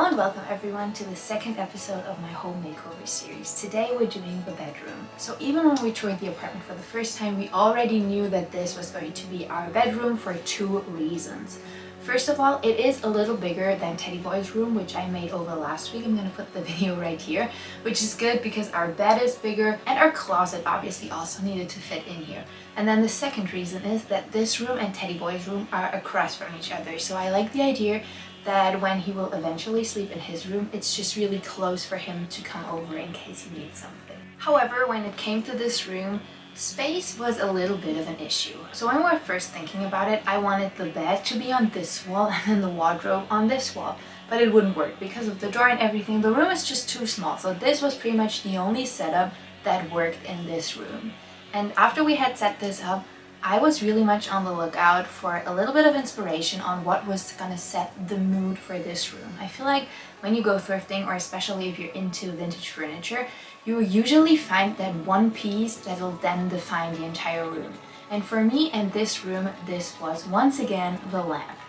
Hello and welcome everyone to the second episode of my home makeover series. Today we're doing the bedroom. So even when we toured the apartment for the first time, we already knew that this was going to be our bedroom for two reasons. First of all, it is a little bigger than Teddy Boy's room, which I made over last week. I'm going to put the video right here, which is good because our bed is bigger and our closet obviously also needed to fit in here. And then the second reason is that this room and Teddy Boy's room are across from each other. So I like the idea that when he will eventually sleep in his room, it's just really close for him to come over in case he needs something. However, when it came to this room, space was a little bit of an issue. So when we were first thinking about it, I wanted the bed to be on this wall and then the wardrobe on this wall. But it wouldn't work because of the door and everything. The room is just too small. So this was pretty much the only setup that worked in this room. And after we had set this up, I was really much on the lookout for a little bit of inspiration on what was gonna set the mood for this room. I feel like when you go thrifting, or especially if you're into vintage furniture, you usually find that one piece that'll then define the entire room. And for me and this room, this was once again the lamp.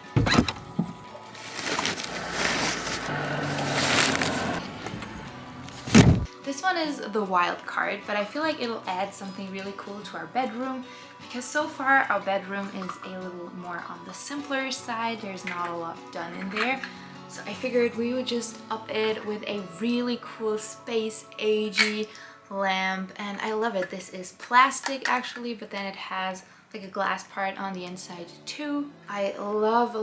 This one is the wild card, but I feel like it'll add something really cool to our bedroom because so far our bedroom is a little more on the simpler side. There's not a lot done in there. So I figured we would just up it with a really cool space agey lamp, and I love it. This is plastic actually, but then it has like a glass part on the inside too. I love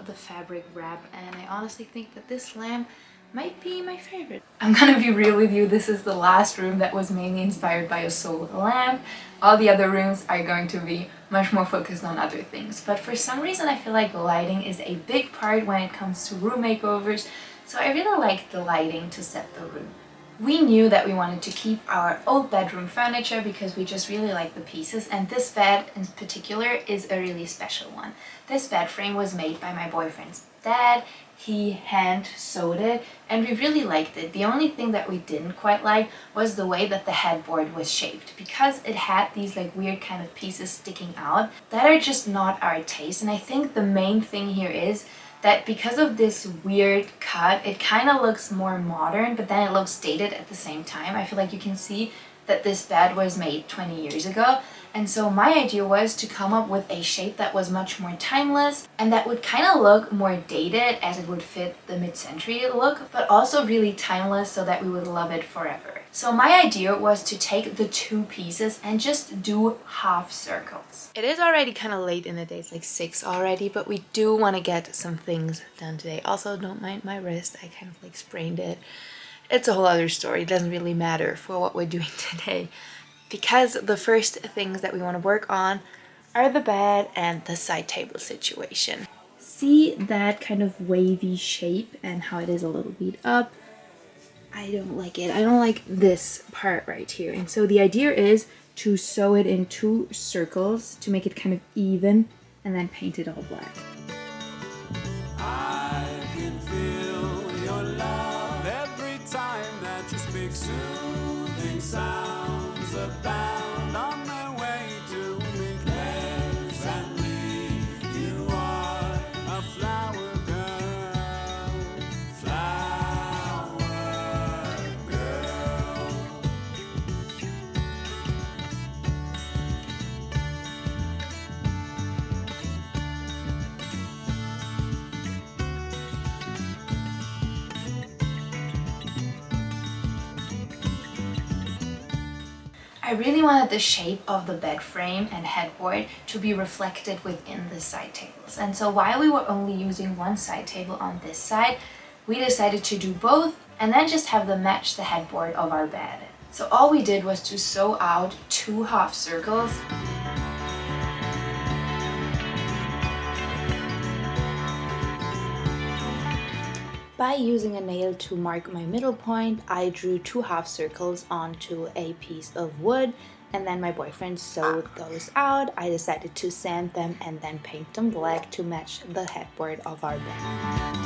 the fabric wrap, and I honestly think that this lamp might be my favorite. I'm gonna be real with you, this is the last room that was mainly inspired by a soul lamp. All the other rooms are going to be much more focused on other things. But for some reason I feel like lighting is a big part when it comes to room makeovers, so I really like the lighting to set the room. We knew that we wanted to keep our old bedroom furniture because we just really like the pieces, and this bed in particular is a really special one. This bed frame was made by my boyfriend's dad. He hand sewed it and we really liked it. The only thing that we didn't quite like was the way that the headboard was shaped, because it had these like weird kind of pieces sticking out that are just not our taste. And I think the main thing here is that because of this weird cut, it kind of looks more modern, but then it looks dated at the same time. I feel like you can see that this bed was made 20 years ago. And so my idea was to come up with a shape that was much more timeless and that would kind of look more dated as it would fit the mid-century look, but also really timeless so that we would love it forever. So my idea was to take the two pieces and just do half circles. It is already kind of late in the day, it's like 6 already, but we do want to get some things done today. Also, don't mind my wrist, I kind of like sprained it. It's a whole other story, it doesn't really matter for what we're doing today, because the first things that we want to work on are the bed and the side table situation. See that kind of wavy shape and how it is a little beat up? I don't like it. I don't like this part right here. And so the idea is to sew it in 2 circles to make it kind of even and then paint it all black. I can feel your love every time that you speak soothing sounds abound on their way to me. Pleasantly, you are a flower girl, flower girl. I really wanted the shape of the bed frame and headboard to be reflected within the side tables. And so while we were only using one side table on this side, we decided to do both and then just have them match the headboard of our bed. So all we did was to sew out 2 half circles. By using a nail to mark my middle point, I drew 2 half circles onto a piece of wood, and then my boyfriend sewed those out. I decided to sand them and then paint them black to match the headboard of our bed.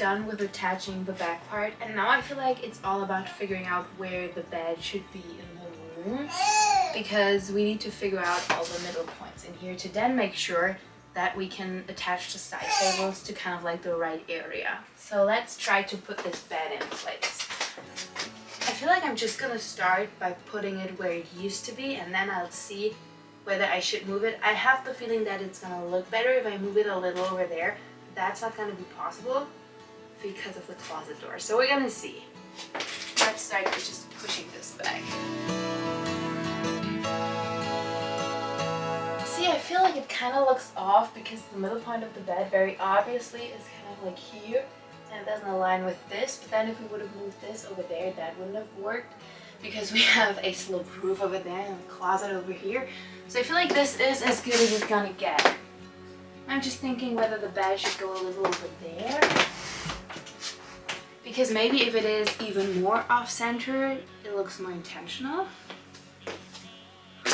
done with attaching the back part, and now I feel like it's all about figuring out where the bed should be in the room, because we need to figure out all the middle points in here to then make sure that we can attach the side tables to kind of like the right area. So let's try to put this bed in place. I feel like I'm just gonna start by putting it where it used to be, and then I'll see whether I should move it. I have the feeling that it's gonna look better if I move it a little over there. That's not gonna be possible because of the closet door. So we're gonna see. Let's start with just pushing this back. See, I feel like it kind of looks off because the middle point of the bed very obviously is kind of like here, and it doesn't align with this. But then if we would have moved this over there, that wouldn't have worked because we have a sloped roof over there and a closet over here. So I feel like this is as good as it's gonna get. I'm just thinking whether the bed should go a little over there, because maybe if it is even more off-center, it looks more intentional.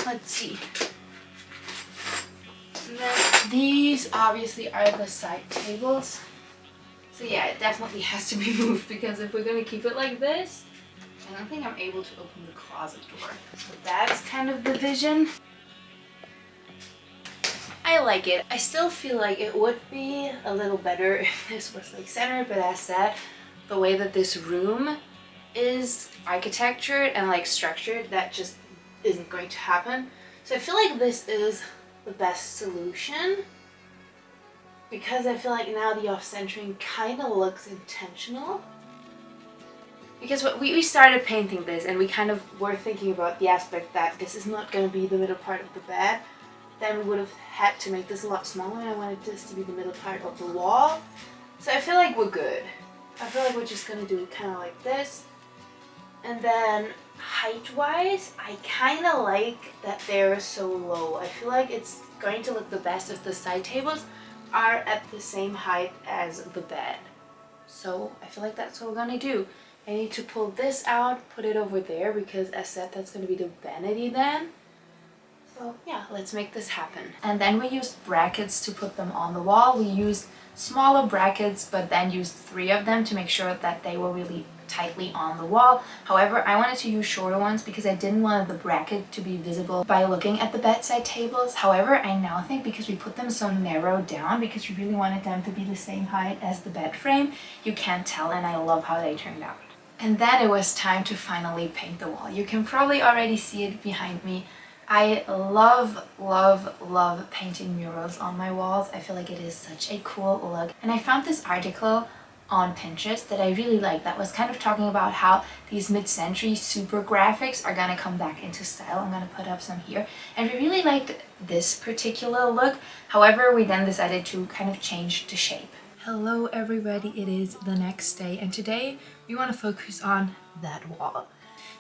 Let's see. And then these obviously are the side tables. So yeah, it definitely has to be moved, because if we're gonna keep it like this, I don't think I'm able to open the closet door. So that's kind of the vision. I like it. I still feel like it would be a little better if this was like centered, but as said, the way that this room is architectured and like structured, that just isn't going to happen. So I feel like this is the best solution, because I feel like now the off-centering kind of looks intentional. Because we started painting this and we kind of were thinking about the aspect that this is not going to be the middle part of the bed. Then we would have had to make this a lot smaller, and I wanted this to be the middle part of the wall. So I feel like we're good. I feel like we're just going to do it kind of like this. And then height-wise, I kind of like that they're so low. I feel like it's going to look the best if the side tables are at the same height as the bed. So I feel like that's what we're going to do. I need to pull this out, put it over there, because as said, that's going to be the vanity then. So yeah, let's make this happen. And then we used brackets to put them on the wall. We used smaller brackets, but then used 3 of them to make sure that they were really tightly on the wall. However, I wanted to use shorter ones because I didn't want the bracket to be visible by looking at the bedside tables. However, I now think because we put them so narrow down, because we really wanted them to be the same height as the bed frame, you can't tell, and I love how they turned out. And then it was time to finally paint the wall. You can probably already see it behind me. I love, love, love painting murals on my walls. I feel like it is such a cool look. And I found this article on Pinterest that I really like, that was kind of talking about how these mid-century super graphics are gonna come back into style. I'm gonna put up some here. And we really liked this particular look. However, we then decided to kind of change the shape. Hello everybody, it is the next day, and today we want to focus on that wall.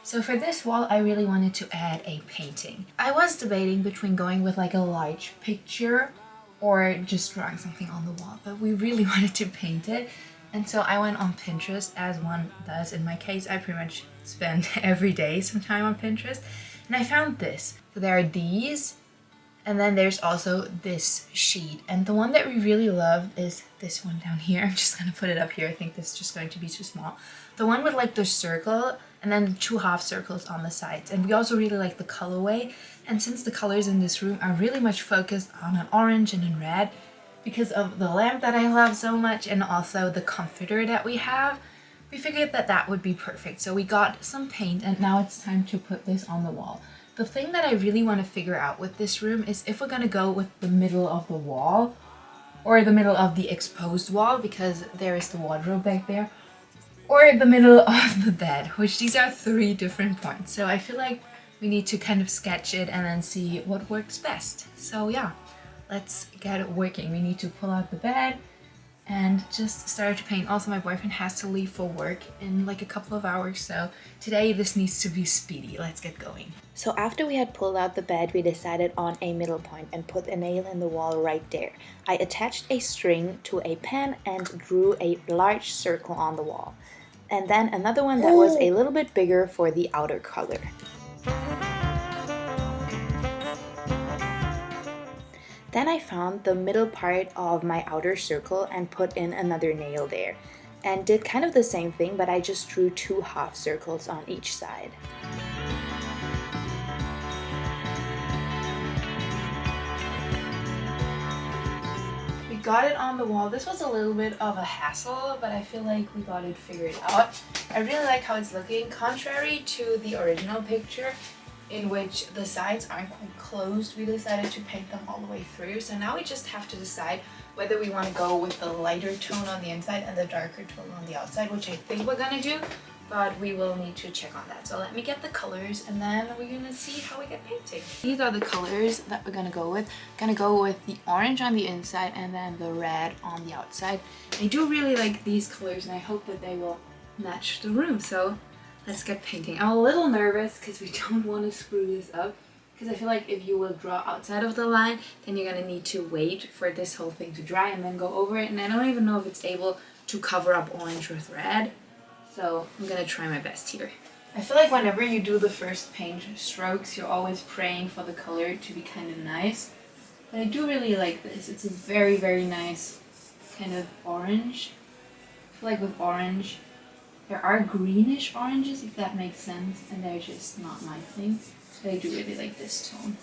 So for this wall, I really wanted to add a painting. I was debating between going with like a large picture or just drawing something on the wall, but we really wanted to paint it. And so I went on Pinterest, as one does. In my case, I pretty much spend every day some time on Pinterest, and I found this. So there are these, and then there's also this sheet. And the one that we really love is this one down here. I'm just gonna put it up here. I think this is just going to be too small. The one with like the circle and then 2 half circles on the sides. And we also really like the colorway. And since the colors in this room are really much focused on an orange and in red, because of the lamp that I love so much and also the comforter that we have, we figured that that would be perfect. So we got some paint, and now it's time to put this on the wall. The thing that I really want to figure out with this room is if we're gonna go with the middle of the wall or the middle of the exposed wall, because there is the wardrobe back there, or the middle of the bed, which these are 3 different points. So I feel like we need to kind of sketch it and then see what works best. So yeah, let's get it working. We need to pull out the bed and just start to paint. Also, my boyfriend has to leave for work in like a couple of hours, so today this needs to be speedy. Let's get going. So after we had pulled out the bed, we decided on a middle point and put a nail in the wall right there. I attached a string to a pen and drew a large circle on the wall, and then another one that was a little bit bigger for the outer color. Then I found the middle part of my outer circle and put in another nail there. and did kind of the same thing, but I just drew 2 half circles on each side. We got it on the wall. This was a little bit of a hassle, but I feel like we got it figured out. I really like how it's looking, contrary to the original picture in which the sides aren't quite closed. We decided to paint them all the way through, so now we just have to decide whether we want to go with the lighter tone on the inside and the darker tone on the outside, which I think we're gonna do, but we will need to check on that. So let me get the colors and then we're gonna see how we get painting. These are the colors that we're gonna go with. Gonna go with the orange on the inside and then the red on the outside. I do really like these colors and I hope that they will match the room. So let's get painting. I'm a little nervous because we don't want to screw this up, because I feel like if you will draw outside of the line, then you're gonna need to wait for this whole thing to dry and then go over it, and I don't even know if it's able to cover up orange with red, so I'm gonna try my best here. I feel like whenever you do the first paint strokes, you're always praying for the color to be kind of nice, but I do really like this. It's a very, very nice kind of orange. I feel like with orange, there are greenish oranges, if that makes sense, and they're just not my thing. But I do really like this tone.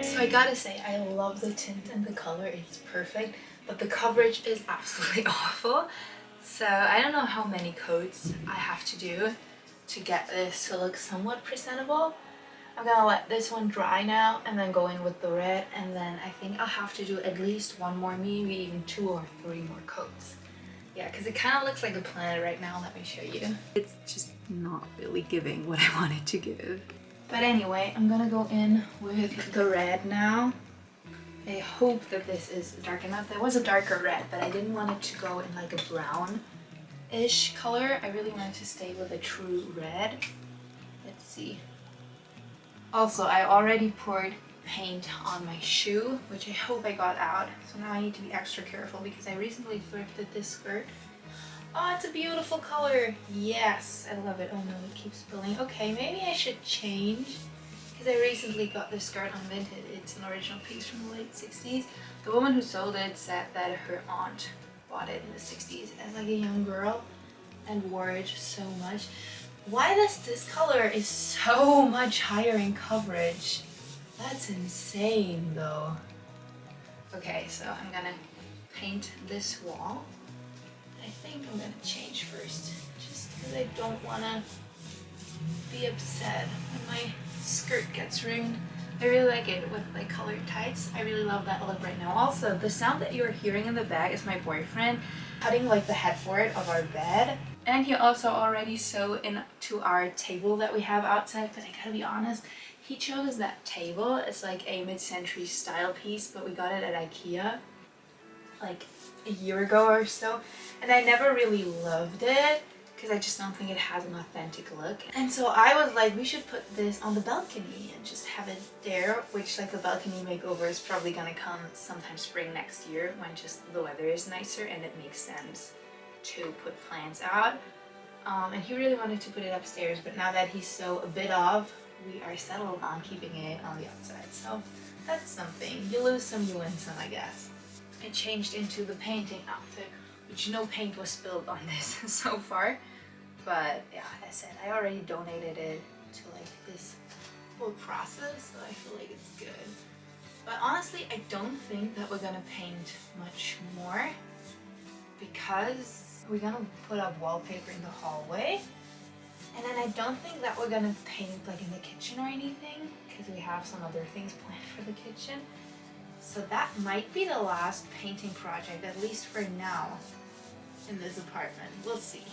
So I gotta say, I love the tint and the color, it's perfect, but the coverage is absolutely awful. So I don't know how many coats I have to do to get this to look somewhat presentable. I'm gonna let this one dry now and then go in with the red, and then I think I'll have to do at least one more, maybe even 2 or 3 more coats. Yeah, because it kind of looks like a planet right now. Let me show you. It's just not really giving what I wanted to give. But anyway, I'm gonna go in with the red now. I hope that this is dark enough. There was a darker red, but I didn't want it to go in like a brown-ish color. I really wanted to stay with a true red. Let's see. Also, I already poured paint on my shoe, which I hope I got out. So now I need to be extra careful because I recently thrifted this skirt. Oh, it's a beautiful color. Yes, I love it. Oh no, it keeps spilling. Okay, maybe I should change, because I recently got this skirt on Vinted. It's an original piece from the late 60s. The woman who sold it said that her aunt bought it in the 60s as like a young girl and wore it so much. Why does this color is so much higher in coverage? That's insane though. Okay, so I'm gonna paint this wall. I think I'm gonna change first, just because I don't wanna be upset when my skirt gets ruined. I really like it with like colored tights. I really love that look right now. Also, the sound that you're hearing in the back is my boyfriend cutting like the headboard of our bed. And he also already sewed into our table that we have outside, but I gotta be honest, he chose that table. It's like a mid-century style piece, but we got it at IKEA like a year ago or so, and I never really loved it because I just don't think it has an authentic look. And so I was like, we should put this on the balcony and just have it there, which like the balcony makeover is probably gonna come sometime spring next year when just the weather is nicer and it makes sense to put plants out. And he really wanted to put it upstairs, but now that he's so a bit off, we are settled on keeping it on the outside. So that's something. You lose some, you win some, I guess. I changed into the painting outfit, which no paint was spilled on this so far. But yeah, as I said, I already donated it to like this whole process, so I feel like it's good. But honestly, I don't think that we're gonna paint much more because we're gonna put up wallpaper in the hallway. And then I don't think that we're gonna paint like in the kitchen or anything because we have some other things planned for the kitchen. So that might be the last painting project, at least for now, in this apartment. We'll see.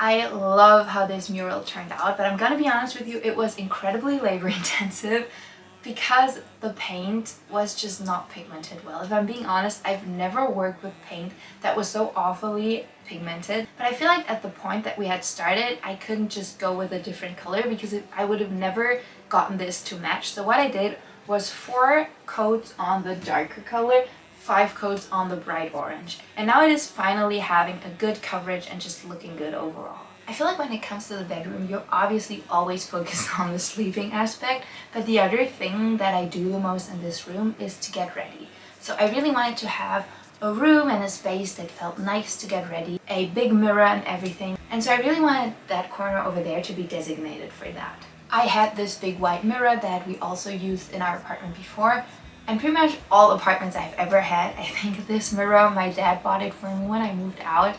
I love how this mural turned out, but I'm gonna be honest with you, it was incredibly labor intensive because the paint was just not pigmented well. If I'm being honest, I've never worked with paint that was so awfully pigmented, but I feel like at the point that we had started, I couldn't just go with a different color because I would have never gotten this to match. So what I did was 4 coats on the darker color, 5 coats on the bright orange. And now it is finally having a good coverage and just looking good overall. I feel like when it comes to the bedroom, you're obviously always focused on the sleeping aspect, but the other thing that I do the most in this room is to get ready. So I really wanted to have a room and a space that felt nice to get ready, a big mirror and everything. And so I really wanted that corner over there to be designated for that. I had this big white mirror that we also used in our apartment before, and pretty much all apartments I've ever had, I think this mirror, my dad bought it for me when I moved out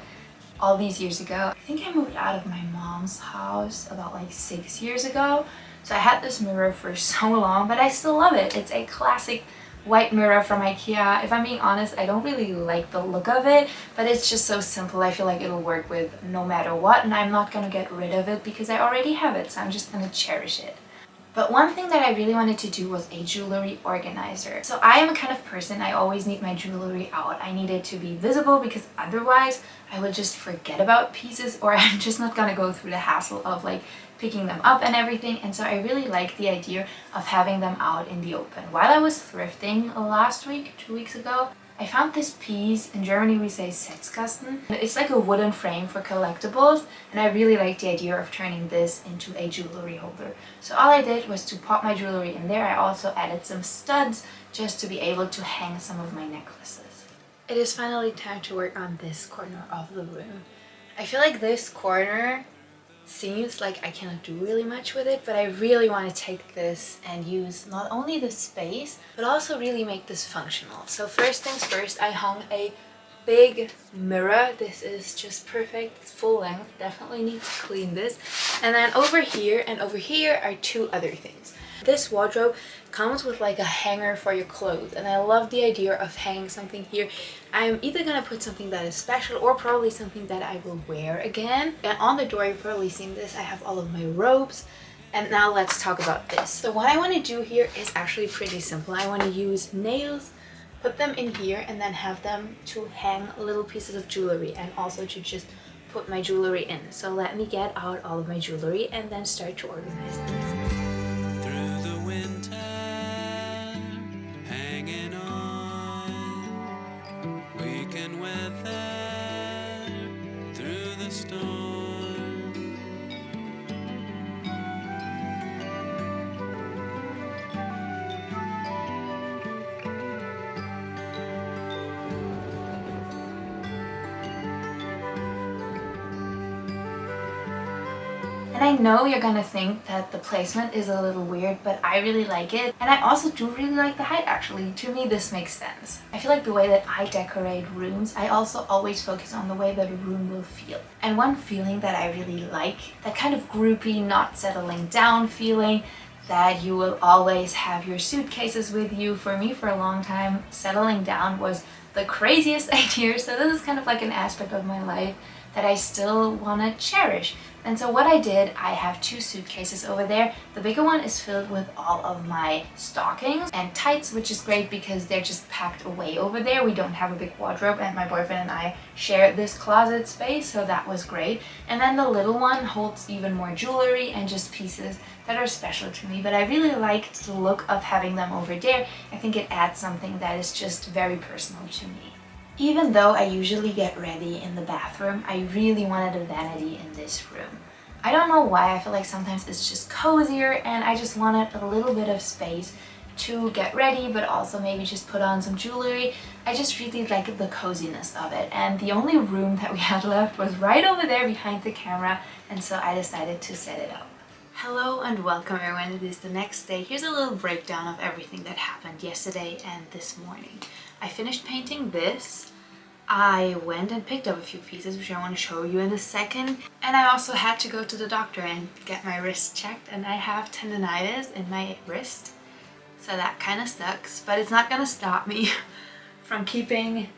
all these years ago. I think I moved out of my mom's house about like 6 years ago. So I had this mirror for so long, but I still love it. It's a classic white mirror from IKEA. If I'm being honest, I don't really like the look of it, but it's just so simple. I feel like it'll work with no matter what, and I'm not gonna get rid of it because I already have it, so I'm just gonna cherish it. But one thing that I really wanted to do was a jewelry organizer. So I am a kind of person, I always need my jewelry out. I need it to be visible because otherwise I will just forget about pieces, or I'm just not gonna go through the hassle of like picking them up and everything. And so I really like the idea of having them out in the open. While I was thrifting last week, 2 weeks ago, I found this piece. In Germany we say Setzkasten. It's like a wooden frame for collectibles, and I really like the idea of turning this into a jewelry holder. So all I did was to pop my jewelry in there. I also added some studs just to be able to hang some of my necklaces. It is finally time to work on this corner of the room. I feel like this corner seems like I cannot do really much with it, but I really want to take this and use not only the space but also really make this functional. So first things first, I hung a big mirror. This is just perfect, it's full length, definitely need to clean this. And then over here and over here are 2 other things. This wardrobe comes with like a hanger for your clothes, and I love the idea of hanging something here. I'm either gonna put something that is special or probably something that I will wear again. And on the door, you've probably seen this, I have all of my robes. And now let's talk about this. So what I want to do here is actually pretty simple. I want to use nails, put them in here, and then have them to hang little pieces of jewelry, and also to just put my jewelry in. So let me get out all of my jewelry and then start to organize this. And I know you're gonna think that the placement is a little weird, but I really like it. And I also do really like the height actually. To me, this makes sense. I feel like the way that I decorate rooms, I also always focus on the way that a room will feel. And one feeling that I really like, that kind of groupy, not settling down feeling, that you will always have your suitcases with you. For me, for a long time, settling down was the craziest idea. So this is kind of like an aspect of my life that I still want to cherish. And so what I did, I have 2 suitcases over there. The bigger one is filled with all of my stockings and tights, which is great because they're just packed away over there. We don't have a big wardrobe, and my boyfriend and I share this closet space, so that was great. And then the little one holds even more jewelry and just pieces that are special to me. But I really liked the look of having them over there. I think it adds something that is just very personal to me. Even though I usually get ready in the bathroom, I really wanted a vanity in this room. I don't know why, I feel like sometimes it's just cozier, and I just wanted a little bit of space to get ready, but also maybe just put on some jewelry. I just really like the coziness of it, and the only room that we had left was right over there behind the camera, and so I decided to set it up. Hello and welcome everyone, it is the next day. Here's a little breakdown of everything that happened yesterday and this morning. I finished painting this. I went and picked up a few pieces, which I want to show you in a second. And I also had to go to the doctor and get my wrist checked, and I have tendonitis in my wrist. So that kind of sucks, but it's not gonna stop me from keeping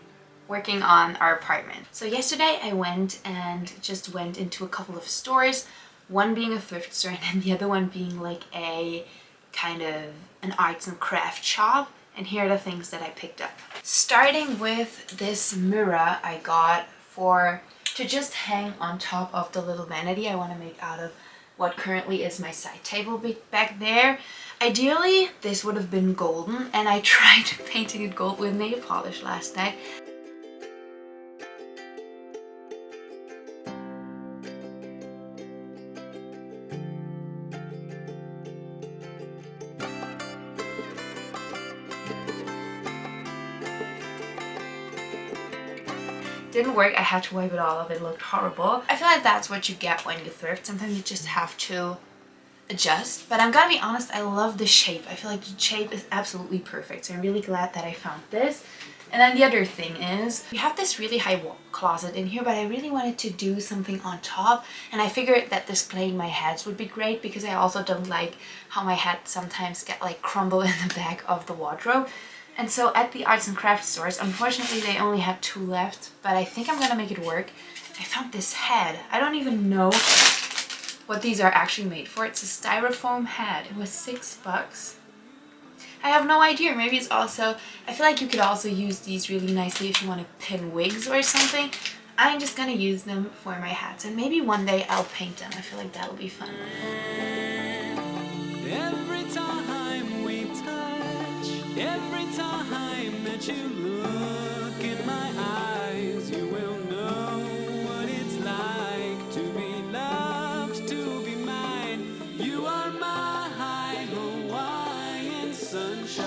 working on our apartment. So yesterday I went into a couple of stores, one being a thrift store and then the other one being like a kind of an arts and craft shop. And here are the things that I picked up. Starting with this mirror I got to just hang on top of the little vanity I want to make out of what currently is my side table back there. Ideally this would have been golden, and I tried painting it gold with nail polish last night. Didn't work. I had to wipe it all off. It looked horrible. I feel like that's what you get when you thrift. Sometimes you just have to adjust. But I'm gonna be honest, I love the shape. I feel like the shape is absolutely perfect. So I'm really glad that I found this. And then the other thing is, we have this really high closet in here, but I really wanted to do something on top. And I figured that displaying my hats would be great, because I also don't like how my hats sometimes get like crumble in the back of the wardrobe. And so at the arts and crafts stores, unfortunately they only had 2 left, but I think I'm gonna make it work. I found this head. I don't even know what these are actually made for. It's a styrofoam head. It was $6. I have no idea. Maybe it's also, I feel like you could also use these really nicely if you want to pin wigs or something. I'm just gonna use them for my hats, and maybe one day I'll paint them. I feel like that'll be fun. Every time we touch, every time that you look in my eyes, you will know what it's like to be loved, to be mine. You are my Hawaiian sunshine.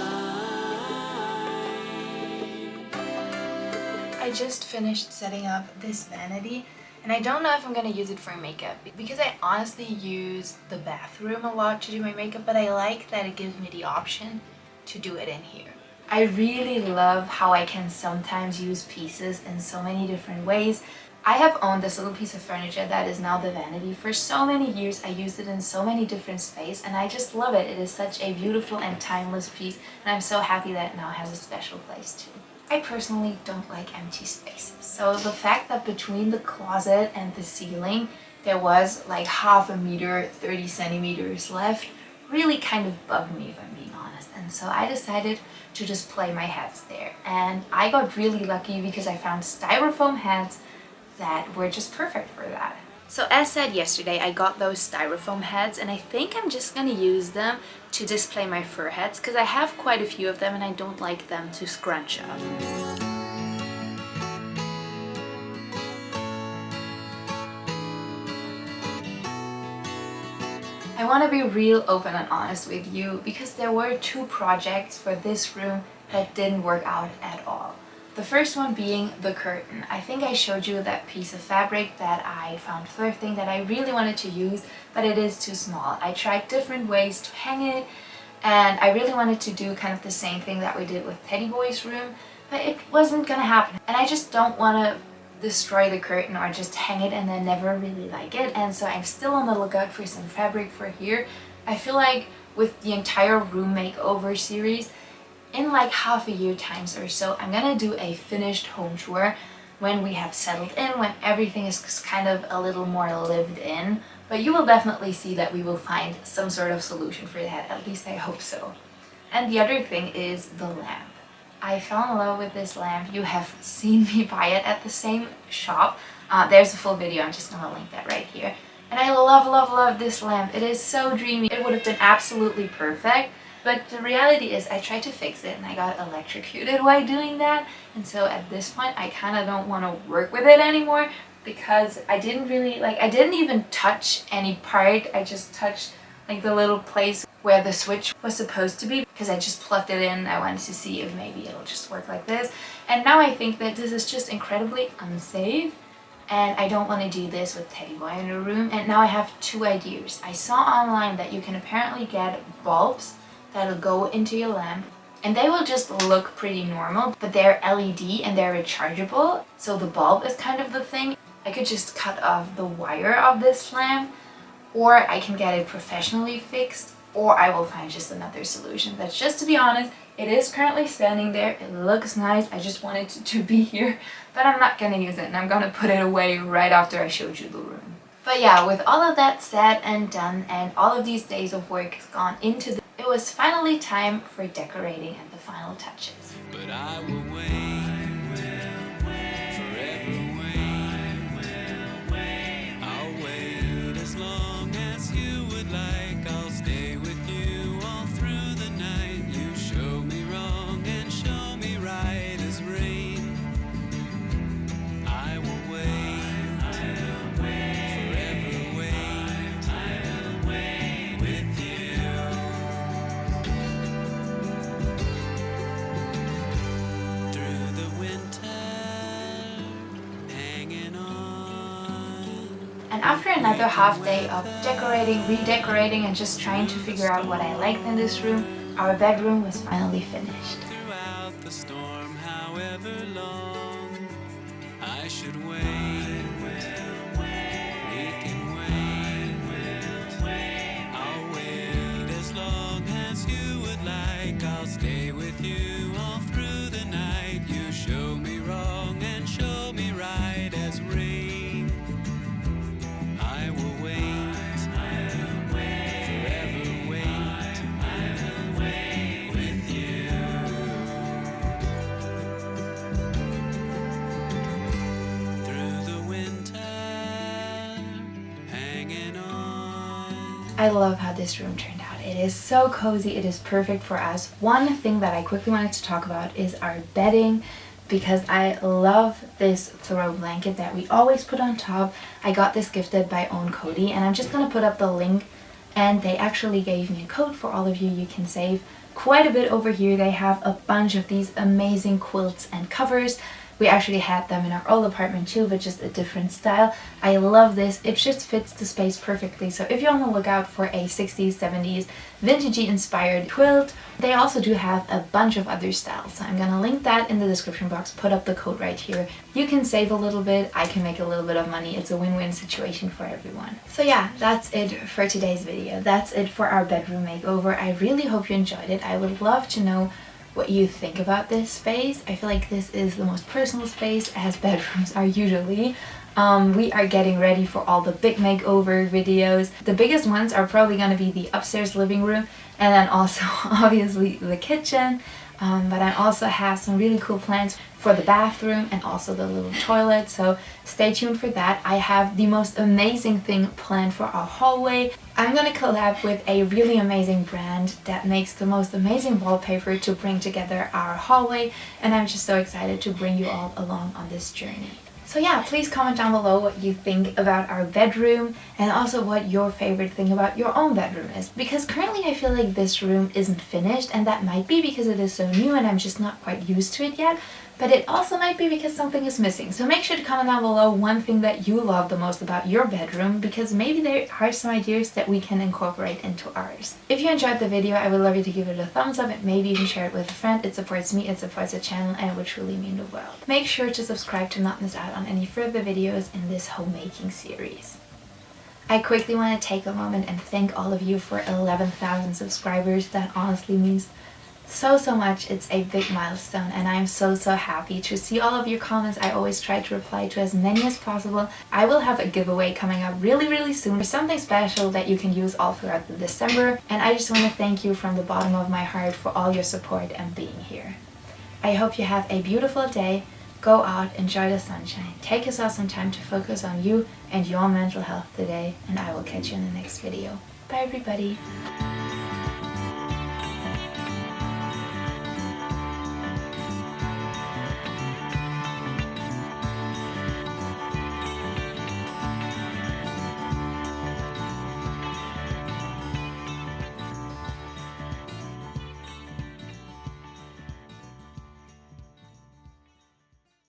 I just finished setting up this vanity, and I don't know if I'm gonna use it for makeup because I honestly use the bathroom a lot to do my makeup, but I like that it gives me the option to do it in here. I really love how I can sometimes use pieces in so many different ways. I have owned this little piece of furniture that is now the vanity for so many years. I used it in so many different spaces, and I just love it. It is such a beautiful and timeless piece, and I'm so happy that it now has a special place too. I personally don't like empty spaces, so the fact that between the closet and the ceiling there was like half a meter, 30 centimeters left, really kind of bugged me, if I'm being honest. And so I decided to just play my hats there, and I got really lucky because I found styrofoam hats that were just perfect for that. So as said yesterday, I got those styrofoam heads, and I think I'm just gonna use them to display my fur hats because I have quite a few of them and I don't like them to scrunch up. I want to be real open and honest with you because there were 2 projects for this room that didn't work out at all. The first one being the curtain. I think I showed you that piece of fabric that I found thrifting that I really wanted to use, but it is too small. I tried different ways to hang it, and I really wanted to do kind of the same thing that we did with Teddy Boy's room, but it wasn't gonna happen. And I just don't want to destroy the curtain or just hang it and then never really like it, and so I'm still on the lookout for some fabric for here. I feel like with the entire room makeover series, in like half a year times or so, I'm gonna do a finished home tour when we have settled in, when everything is kind of a little more lived in. But you will definitely see that we will find some sort of solution for that, at least I hope so. And the other thing is the lamp. I fell in love with this lamp. You have seen me buy it at the same shop. There's a full video, I'm just gonna link that right here. And I love, love, love this lamp. It is so dreamy. It would have been absolutely perfect. But the reality is I tried to fix it and I got electrocuted while doing that. And so at this point I kind of don't want to work with it anymore because I didn't really, I didn't even touch any part. I just touched like the little place where the switch was supposed to be because I just plugged it in. I wanted to see if maybe it'll just work like this. And now I think that this is just incredibly unsafe. And I don't want to do this with Teddy Boy in the room. And now I have 2 ideas. I saw online that you can apparently get bulbs that'll go into your lamp, and they will just look pretty normal, but they're LED and they're rechargeable, so the bulb is kind of the thing. I could just cut off the wire of this lamp, or I can get it professionally fixed, or I will find just another solution. But just to be honest, It is currently standing there. It looks nice. I just wanted it to be here, but I'm not gonna use it, and I'm gonna put it away right after I showed you the room. But yeah, with all of that said and done, and all of these days of work gone into the, it was finally time for decorating and the final touches. But I will wait, forever wait. I'll wait as long as you would like. I'll stay with you all through the night. You show me wrong and show me right as rain. I will wait, forever wait with you. Through the winter, hanging on. And after another half day of decorating, redecorating, and just trying to figure out what I liked in this room, our bedroom was finally finished. Throughout the storm, however long, I should wait. We can wait. I'll wait as long as you would like. I'll stay with you all through the night. You show me wrong and show me right as rain. I will wait, forever wait with you. Through the winter, hanging on. I love how this room turned out. It is so cozy. It is perfect for us. One thing that I quickly wanted to talk about is our bedding, because I love this throw blanket that we always put on top. I got this gifted by Own Cody, and I'm just gonna put up the link, and they actually gave me a code for all of you. You can save quite a bit over here. They have a bunch of these amazing quilts and covers. We actually had them in our old apartment too, but just a different style. I love this. It just fits the space perfectly. So if you're on the lookout for a 60s, 70s, vintagey inspired quilt, they also do have a bunch of other styles. So I'm gonna link that in the description box, put up the code right here. You can save a little bit, I can make a little bit of money. It's a win-win situation for everyone. So yeah, that's it for today's video. That's it for our bedroom makeover. I really hope you enjoyed it. I would love to know what you think about this space. I feel like this is the most personal space, as bedrooms are usually. We are getting ready for all the big makeover videos. The biggest ones are probably going to be the upstairs living room, and then also obviously the kitchen. But I also have some really cool plans for the bathroom and also the little toilet, so stay tuned for that. I have the most amazing thing planned for our hallway. I'm gonna collab with a really amazing brand that makes the most amazing wallpaper to bring together our hallway, and I'm just so excited to bring you all along on this journey. So yeah, please comment down below what you think about our bedroom, and also what your favorite thing about your own bedroom is. Because currently I feel like this room isn't finished, and that might be because it is so new and I'm just not quite used to it yet. But it also might be because something is missing. So make sure to comment down below one thing that you love the most about your bedroom, because maybe there are some ideas that we can incorporate into ours. If you enjoyed the video, I would love you to give it a thumbs up and maybe even share it with a friend. It supports me, it supports the channel, and it would truly mean the world. Make sure to subscribe to not miss out on any further videos in this homemaking series. I quickly want to take a moment and thank all of you for 11,000 subscribers. That honestly means so much. It's a big milestone, and I'm so happy to see all of your comments. I always try to reply to as many as possible. I will have a giveaway coming up really soon for something special that you can use all throughout the December, and I just want to thank you from the bottom of my heart for all your support and being here. I hope you have a beautiful day. Go out, enjoy the sunshine, take yourself some time to focus on you and your mental health today, and I will catch you in the next video. Bye everybody!